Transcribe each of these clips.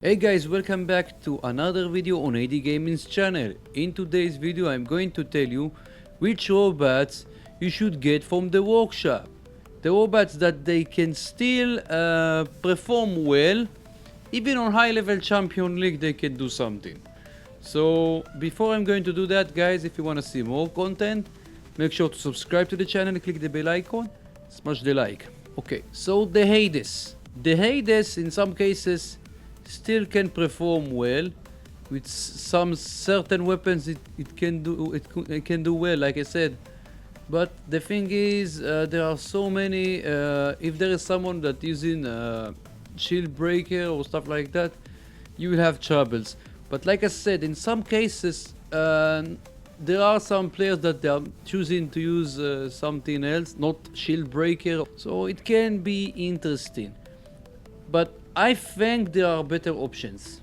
Hey guys, welcome back to another video on ADGaming's channel. In today's video I'm going to tell you which robots you should get from the workshop. The robots that they can still perform well, even on high level champion league they can do something. So before I'm going to do that, guys, if you want to see more content, make sure to subscribe to the channel and click the bell icon, smash the like. Okay, so the Hades. The Hades in some cases still can perform well with some certain weapons. It can do well, like I said, but the thing is there are so many. If there is someone that using shield breaker or stuff like that, you will have troubles. But like I said, in some cases there are some players that they are choosing to use something else, not shield breaker, so it can be interesting. But I think there are better options.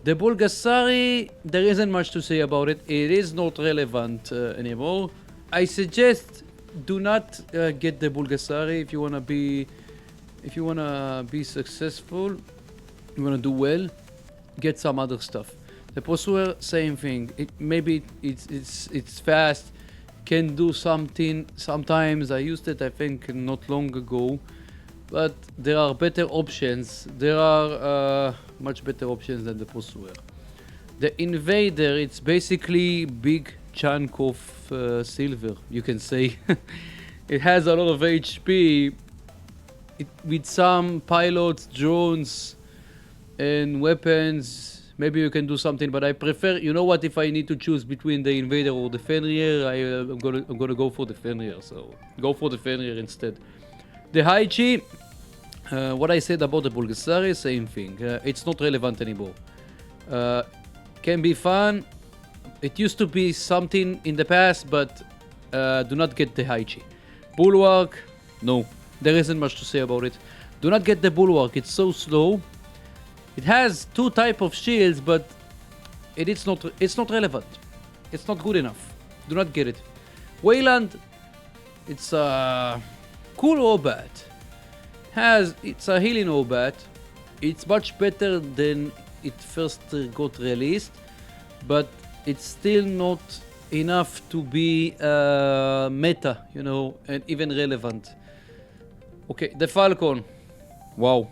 The Bulgasari, there isn't much to say about it. It is not relevant anymore. I suggest do not get the Bulgasari if you wanna be successful. You wanna do well. Get some other stuff. The Pursuer, same thing. It's fast. Can do something. Sometimes I used it. I think not long ago. But there are better options. There are much better options than the Pursuer. The Invader, it's basically big chunk of silver, you can say. It has a lot of HP. With some pilots, drones, and weapons, maybe you can do something. But I prefer, you know what? If I need to choose between the Invader or the Fenrir, I'm gonna go for the Fenrir. So go for the Fenrir instead. The Haichi, what I said about the Bulgasari, same thing. It's not relevant anymore. Can be fun. It used to be something in the past, but do not get the Haichi. Bulwark, no. There isn't much to say about it. Do not get the Bulwark. It's so slow. It has two type of shields, but it's not relevant. It's not good enough. Do not get it. Wayland, it's a cool robot. It's a healing robot. It's much better than it first got released, but it's still not enough to be meta, you know, and even relevant. Okay, the Falcon. Wow.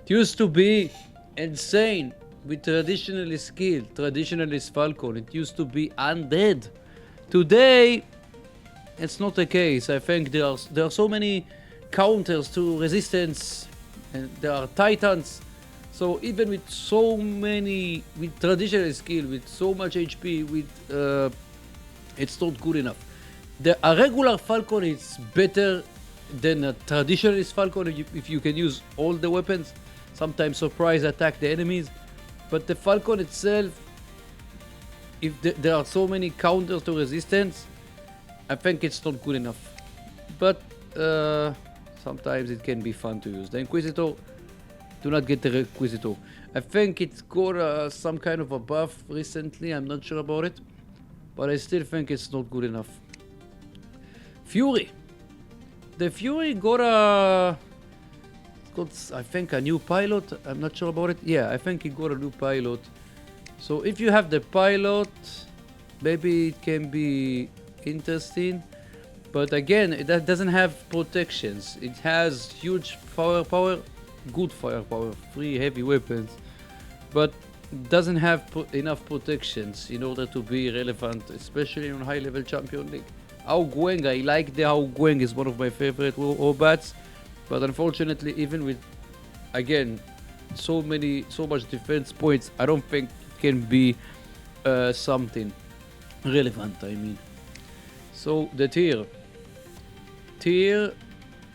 It used to be insane with traditionalist Falcon. It used to be undead. Today, it's not the case. I think there are so many counters to resistance, and there are titans. So even with with traditional skill, with so much HP, it's not good enough. A regular Falcon is better than a traditionalist Falcon if you can use all the weapons. Sometimes surprise attack the enemies, but the Falcon itself, if there are so many counters to resistance, I think it's not good enough. But sometimes it can be fun to use. The Inquisitor, do not get the Inquisitor. I think it's got some kind of a buff recently. I'm not sure about it, but I still think it's not good enough. Fury. The Fury got I think a new pilot. I'm not sure about it. Yeah, I think it got a new pilot. So if you have the pilot, maybe it can be interesting. But again, it doesn't have protections. It has huge firepower, good firepower, 3 heavy weapons, but doesn't have enough protections in order to be relevant, especially on high level champion league. ADGaming, I like the ADGaming, is one of my favorite robots, but unfortunately, even with, again, so much defense points, I don't think it can be something relevant, I mean. So the Tier,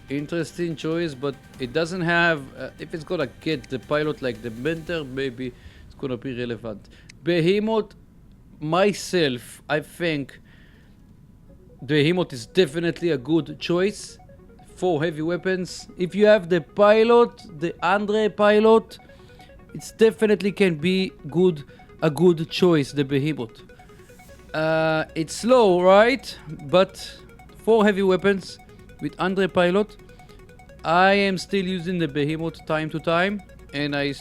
interesting choice, but it doesn't have, if it's gonna get the pilot like the mentor, maybe it's gonna be relevant. Behemoth, myself, I think Behemoth is definitely a good choice for heavy weapons. If you have the pilot, the Andre pilot, it definitely can be a good choice, the Behemoth. It's slow, right? But for heavy weapons with Andre pilot, I am still using the Behemoth time to time. and I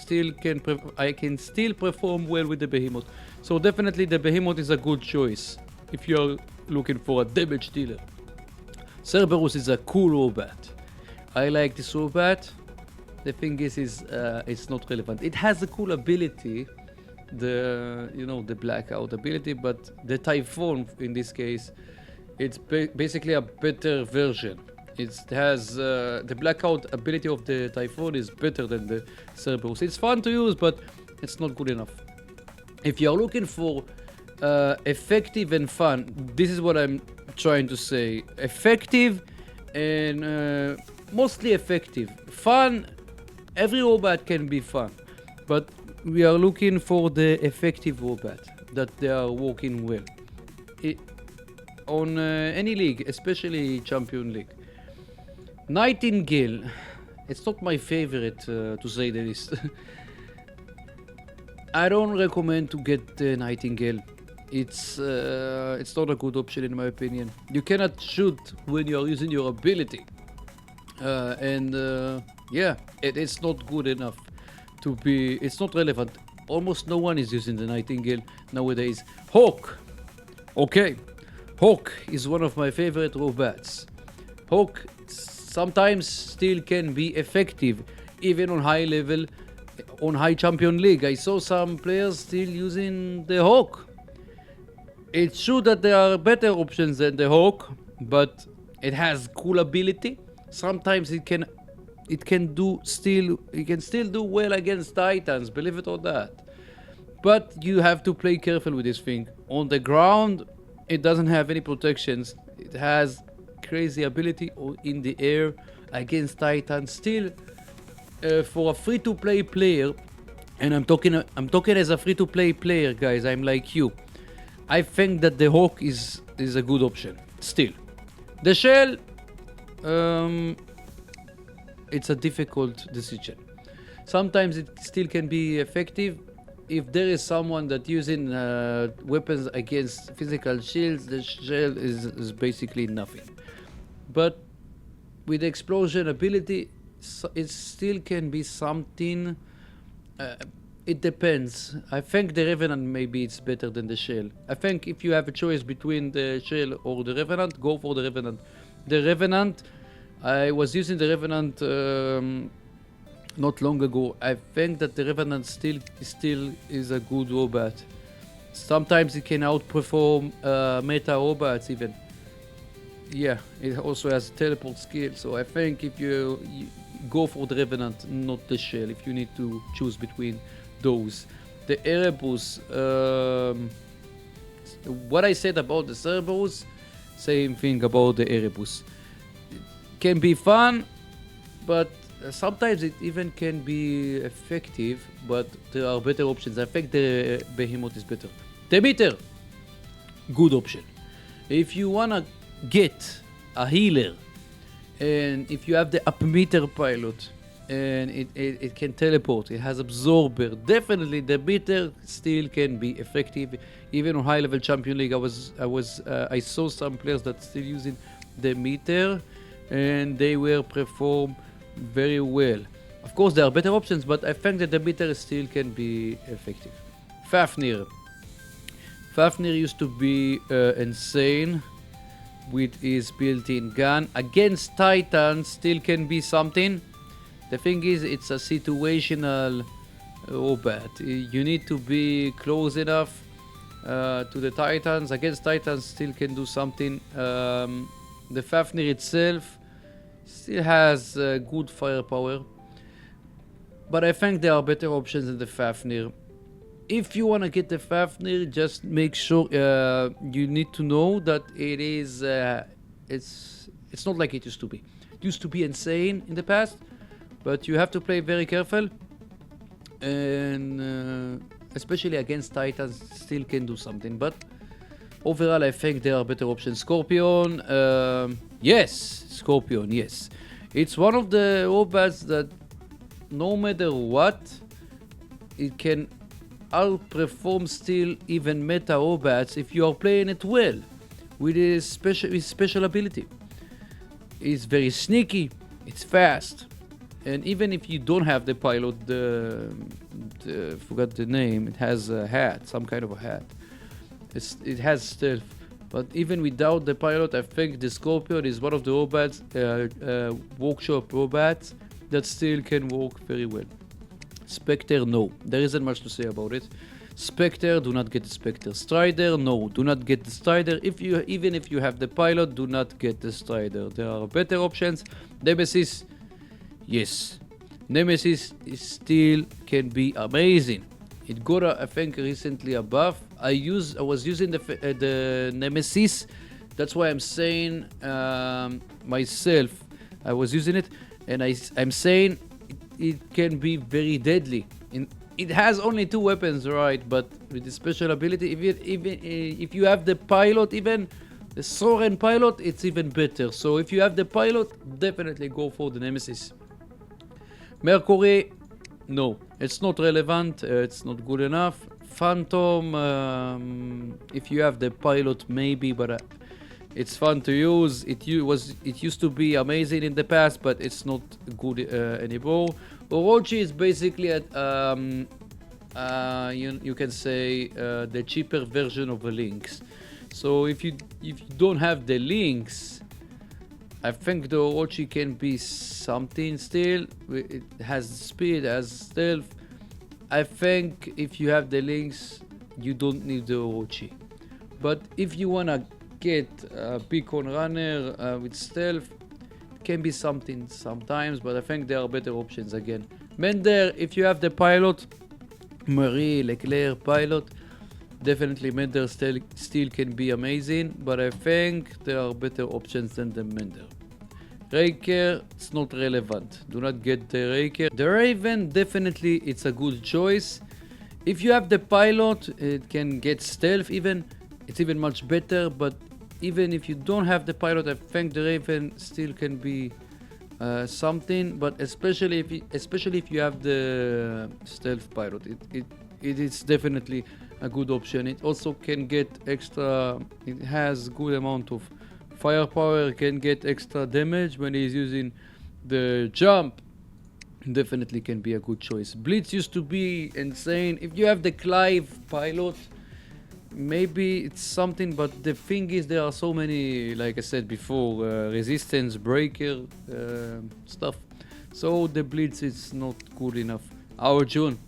can still perform well with the behemoth. So definitely the behemoth is a good choice if you're looking for a damage dealer. Cerberus is a cool robot. I like this robot. The thing is it's not relevant. It has a cool ability, the blackout ability, but the Typhoon in this case, it's basically a better version. It has the blackout ability of the Typhoon is better than the Cerberus. It's fun to use, but it's not good enough. If you're looking for effective and fun, this is what I'm trying to say. Effective and mostly effective. Fun, every robot can be fun, but we are looking for the effective robot that they are working well on any league, especially Champion League. Nightingale, it's not my favorite to say the least. I don't recommend to get the Nightingale. It's not a good option in my opinion. You cannot shoot when you are using your ability, yeah, it's not good enough to be. It's not relevant. Almost no one is using the Nightingale nowadays. Hawk, okay, Hawk is one of my favorite robots. Hawk sometimes still can be effective, even on high level, on high Champion League. I saw some players still using the Hawk. It's true that there are better options than the Hawk, but it has cool ability. Sometimes it can still do well against Titans, believe it or not. But you have to play careful with this thing. On the ground, it doesn't have any protections. It has crazy ability in the air against Titans. Still, for a free-to-play player, and I'm talking as a free-to-play player, guys. I'm like you. I think that the Hawk is a good option. Still, the Shell, it's a difficult decision. Sometimes it still can be effective. If there is someone that using weapons against physical shields, the Shell is basically nothing. But with explosion ability, it still can be something. It depends. I think the Revenant maybe it's better than the Shell. I think if you have a choice between the Shell or the Revenant, go for the Revenant. The Revenant, I was using the Revenant not long ago. I think that the Revenant still is a good robot. Sometimes it can outperform meta robots even. Yeah, it also has a teleport skill. So I think if you go for the Revenant, not the Shell, if you need to choose between those. The Erebus, what I said about the Cerberus, same thing about the Erebus. It can be fun, but sometimes it even can be effective, but there are better options. I think the Behemoth is better. The Meter, good option. If you wanna get a healer, and if you have the Up-Meter pilot, and it can teleport, it has absorber, definitely the Meter still can be effective, even on high level Champion League. I saw some players that still using the Meter, and they will perform very well. Of course, there are better options, but I think that the Meter still can be effective. Fafnir used to be insane with his built-in gun. Against Titans still can be something. The thing is, it's a situational robot. You need to be close enough to the Titans. Against Titans still can do something. The Fafnir itself still has good firepower, but I think there are better options than the Fafnir. If you want to get the Fafnir, just make sure you need to know that it is it's not like it used to be. It used to be insane in the past, but you have to play very careful, and especially against Titans still can do something. But overall, I think there are better options. Scorpion, yes, Scorpion, yes. It's one of the robots that no matter what, it can outperform still even meta robots if you are playing it well with his special ability. It's very sneaky, it's fast, And even if you don't have the pilot, forgot the name, it has a hat, some kind of a hat. It has stealth. But even without the pilot, I think the Scorpion is one of the robots, workshop robots, that still can work very well. Spectre, no. There isn't much to say about it. Spectre, do not get the Spectre. Strider, no. Do not get the Strider. Even if you have the pilot, do not get the Strider. There are better options. Nemesis, yes. Nemesis still can be amazing. It got, I think, recently a buff. I was using the Nemesis. That's why I'm saying myself. I was using it, and I'm saying it can be very deadly. It has only 2 weapons, right? But with the special ability, if you have the pilot, even the Soren pilot, it's even better. So if you have the pilot, definitely go for the Nemesis. Mercury, no, it's not relevant. It's not good enough. Phantom, if you have the pilot, maybe, but it's fun to use. It used to be amazing in the past, but it's not good anymore. Orochi is basically you can say the cheaper version of the Lynx. So if you don't have the Lynx, I think the Orochi can be something still. It has speed, has stealth. I think if you have the Lynx, you don't need the Orochi. But if you wanna get a beacon runner with stealth, it can be something sometimes, but I think there are better options again. Mender, if you have the pilot, Marie, Leclerc pilot, definitely Mender still can be amazing, but I think there are better options than the Mender. Raker, it's not relevant. Do not get the Raker. The Raven, definitely it's a good choice. If you have the pilot, it can get stealth even. It's even much better, but even if you don't have the pilot, I think the Raven still can be something, but especially if you have the stealth pilot, it is definitely a good option. It also can get extra, it has good amount of firepower, can get extra damage when he's using the jump. Definitely can be a good choice. Blitz used to be insane. If you have the Clive pilot, maybe it's something, but the thing is there are so many, like I said before, resistance breaker stuff, so the Blitz is not good enough. Our June,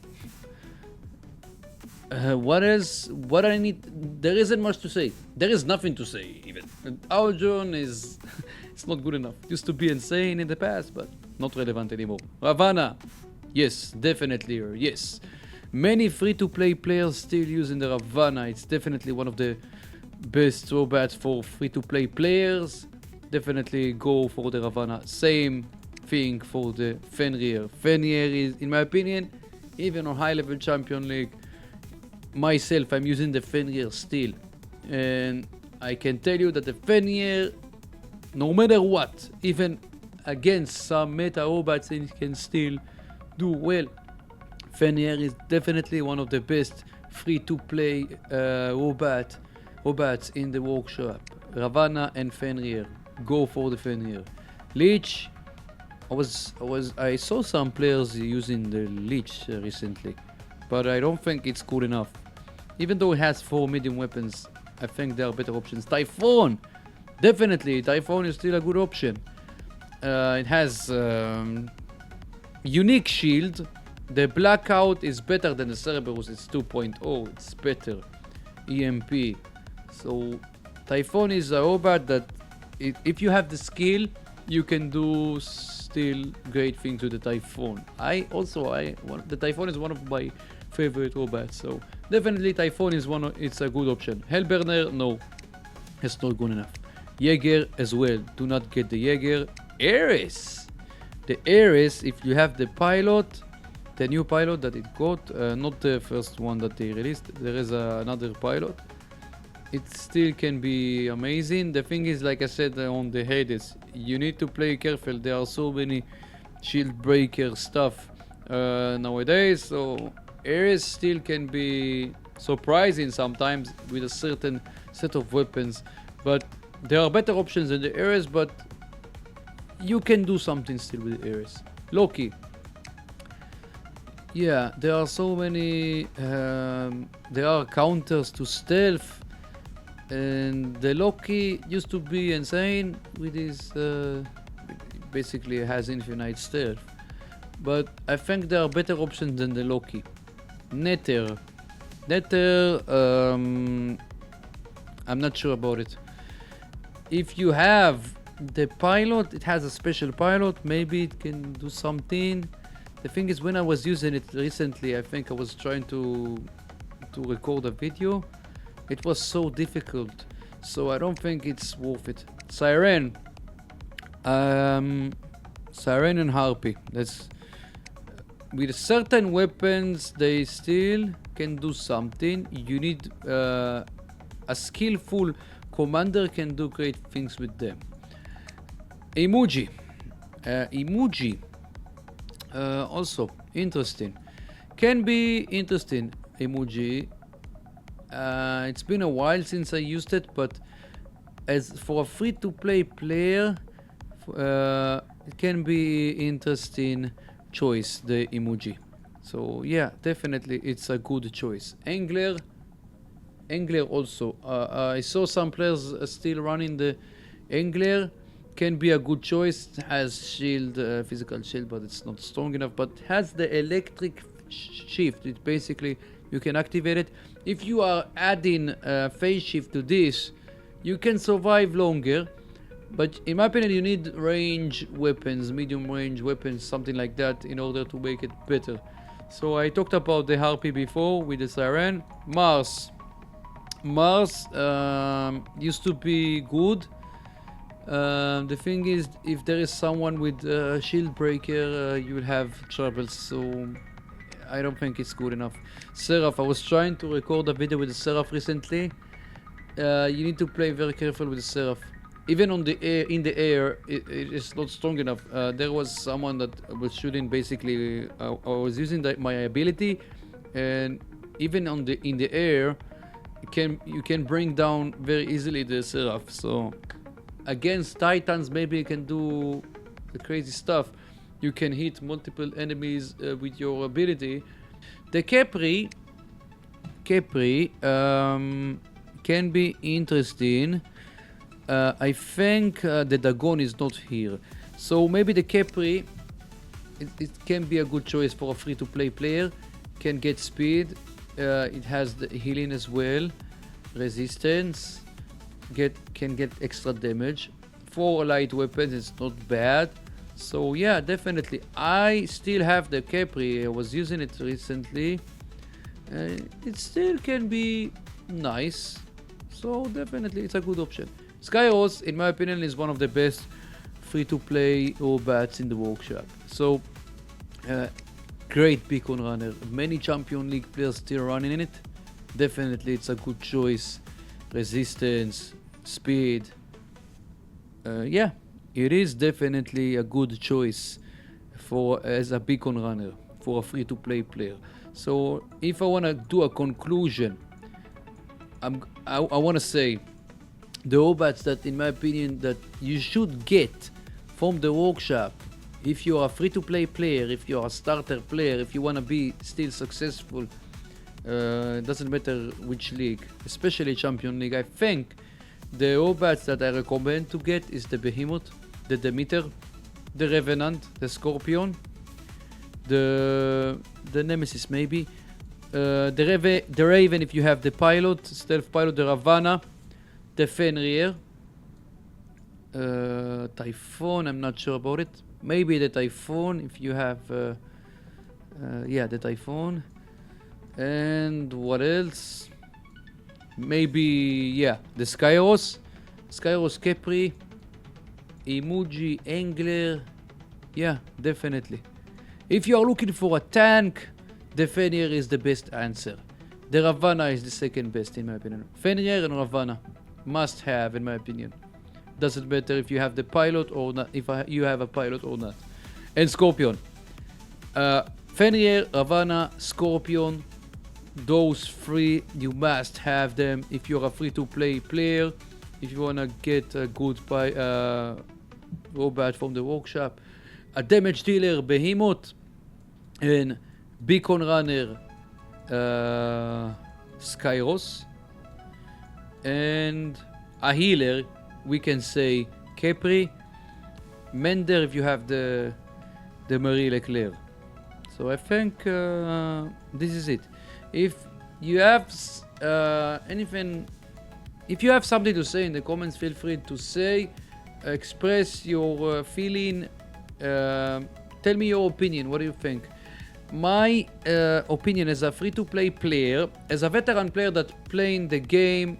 what I need, there isn't much to say. There is nothing to say even. Our June is it's not good enough. Used to be insane in the past, but not relevant anymore. Ravana, yes, definitely, yes. Many free-to-play players still using the Ravana. It's definitely one of the best robots for free-to-play players. Definitely go for the Ravana. Same thing for the Fenrir. Fenrir is, in my opinion, even on high-level Champion League, myself, I'm using the Fenrir still. And I can tell you that the Fenrir, no matter what, even against some meta robots, it can still do well. Fenrir is definitely one of the best free-to-play robots in the workshop. Ravana and Fenrir, go for the Fenrir. Leech, I saw some players using the Leech recently, but I don't think it's good enough. Even though it has 4 medium weapons, I think there are better options. Typhoon, definitely, Typhoon is still a good option. It has unique shield. The Blackout is better than the Cerberus, it's 2.0, it's better. EMP. So Typhoon is a robot that if you have the skill, you can do still great things with the Typhoon. The Typhoon is one of my favorite robots, so definitely Typhoon is it's a good option. Hellburner, no, it's not good enough. Jaeger as well, do not get the Jaeger. Ares, the Ares, if you have the pilot, the new pilot that it got, not the first one that they released, there is another pilot, it still can be amazing. The thing is, like I said on the Hades, you need to play careful. There are so many shield breaker stuff nowadays, so Ares still can be surprising sometimes with a certain set of weapons, but there are better options than the Ares, but you can do something still with the Ares. Loki. Yeah, there are so many. There are counters to stealth, and the Loki used to be insane with his. Basically, has infinite stealth, but I think there are better options than the Loki. Nether. I'm not sure about it. If you have the pilot, it has a special pilot, maybe it can do something. The thing is, when I was using it recently, I think I was trying to record a video. It was so difficult, so I don't think it's worth it. Siren. Siren and Harpy. That's with certain weapons, they still can do something. You need a skillful commander can do great things with them. Emoji. Also interesting. Can be interesting. Emoji. It's been a while since I used it, but as for a free-to-play player, it can be interesting choice, the emoji. So yeah, definitely it's a good choice. Angler also. I saw some players still running the Angler. Can be a good choice. It has shield, physical shield, but it's not strong enough. But has the electric shift. It basically you can activate it. If you are adding phase shift to this, you can survive longer. But in my opinion, you need range weapons, medium range weapons, something like that, in order to make it better. So I talked about the Harpy before with the Siren. Mars used to be good. The thing is, if there is someone with shield breaker, you will have troubles. So I don't think it's good enough. Seraph, I was trying to record a video with the Seraph recently. You need to play very careful with the Seraph. Even on the air, in the air, it is not strong enough. There was someone that was shooting. Basically, I was using my ability, and even in the air, you can bring down very easily the Seraph. So against Titans, maybe you can do the crazy stuff. You can hit multiple enemies with your ability. The Capri can be interesting. I think the Dagon is not here, so maybe the Capri it can be a good choice for a free-to-play player. Can get speed, it has the healing as well, resistance, can get extra damage. For light weapons, it's not bad. So yeah, definitely. I still have the Capri. I was using it recently. It still can be nice. So definitely, it's a good option. Skyros, in my opinion, is one of the best free-to-play bats in the workshop. So, great beacon runner. Many Champion League players still running in it. Definitely, it's a good choice. Resistance, speed. Yeah, it is definitely a good choice as a beacon runner for a free-to-play player. So, if I want to do a conclusion, I want to say the obats that, in my opinion, that you should get from the workshop, if you are a free-to-play player, if you are a starter player, if you want to be still successful, doesn't matter which league, especially Champion League. I think the obats that I recommend to get is the Behemoth, the Demeter, the Revenant, the Scorpion, the Nemesis maybe, the Raven if you have the pilot, stealth pilot, the Ravana, the Fenrir, Typhoon, I'm not sure about it. Maybe the Typhoon if you have, yeah, the Typhoon. And what else? Maybe, yeah, the Skyros, Capri, Emoji, Angler. Yeah, definitely. If you are looking for a tank, the Fenrir is the best answer. The Ravana is the second best in my opinion. Fenrir and Ravana must have, in my opinion. Doesn't matter if you have the pilot or not, if you have a pilot or not. And Scorpion. Fenrir, Ravana, Scorpion, those three, you must have them if you're a free-to-play player. If you wanna get a good robot from the workshop. a damage dealer behemoth, and beacon runner Skyros, and a healer we can say Capri, Mender if you have the Marie Leclerc. So I think this is it. If you have anything, if you have something to say in the comments, feel free to say, express your feeling, tell me your opinion. What do you think? My opinion as a free-to-play player, as a veteran player that playing the game,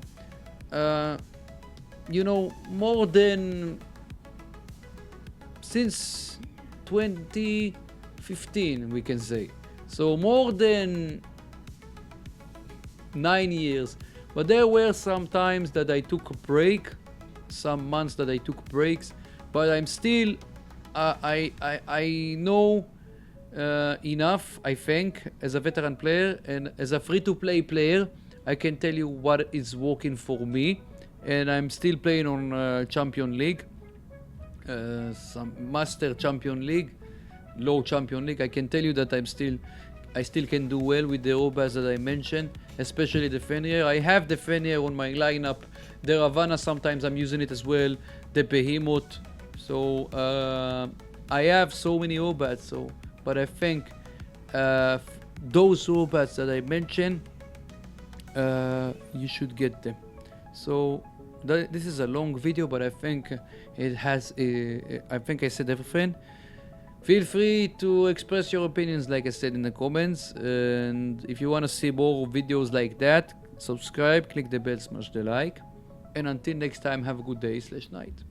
you know, more than since 2015, we can say. So more than 9 years. But there were some times that I took a break, some months that I took breaks, but I'm still, I know enough, I think, as a veteran player and as a free-to-play player, I can tell you what is working for me, and I'm still playing on Champion League, some Master Champion League, Low Champion League. I can tell you that I still can do well with the robots that I mentioned, especially the Fenrir. I have the Fenrir on my lineup. The Ravana, sometimes I'm using it as well. The Behemoth. So I have so many robots. So, but I think those robots that I mentioned, you should get them. So this is a long video, but I think it has. I think I said everything. Feel free to express your opinions, like I said, in the comments. And if you want to see more videos like that, subscribe, click the bell, smash the like. And until next time, have a good day / night.